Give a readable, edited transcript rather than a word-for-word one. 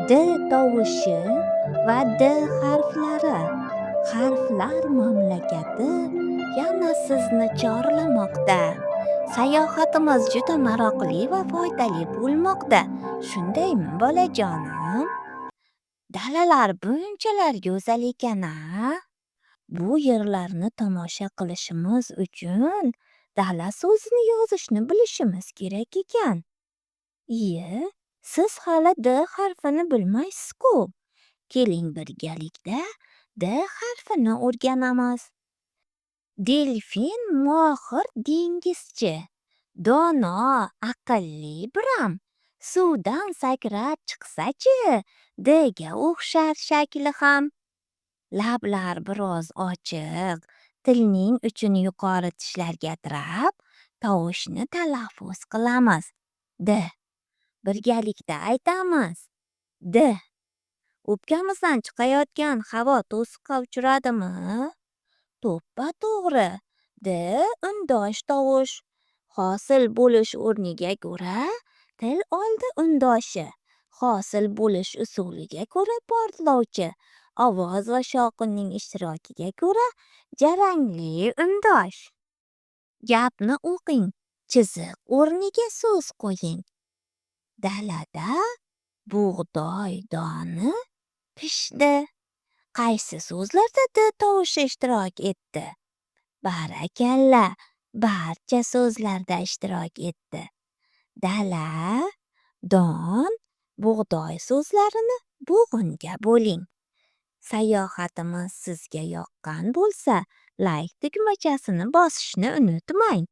D tovushi va D harflari. Harflar mamlakati yana sizni chorlamoqda. Sayohatimiz juda maroqli va foydali bo'lmoqda. Shundaymi, bolajonim? Dalalar bunchalar go'zal ekan-a? Bu yerlarni tomosha qilishimiz uchun dala so'zini yozishni bilishimiz kerak ekan. Iye, siz hali D harfini bilmaysiz-ku. Keling birgalikda D harfini o'rganamiz. Delfin mohir dengizchi, dono, aqlli biram. Suvdan sakrab chiqsa-chi, Dga o'xshar shakli ham. Lablar biroz ochiq, tilning uchini yuqori tishlarga tirab, tovushni talaffuz qilamiz. D. Birgalikda aytamiz. D. O'pkamizdan chiqayotgan havo to'siqqa uchradimi? To'ppa-to'g'ri. D. Undosh tovush. Hosil bo'lish o'rniga ko'ra til oldi undoshi. Hosil bo'lish usuliga ko'ra portlovchi. Ovoz va shovqinning ishtirokiga ko'ra jarangli undosh. Gapni o'qing. Chiziq o'rniga so'z qo'ying. Dalada bug'doy doni pishdi. Qaysi so'zlarda D tovushi ishtirok etdi? Barakalla, barcha so'zlarda ishtirok etdi. Dala, don, bug'doy so'zlarini bo'g'inga bo'ling. Sayohatimiz sizga yoqqan bo'lsa, like tugmachasini bosishni unutmang.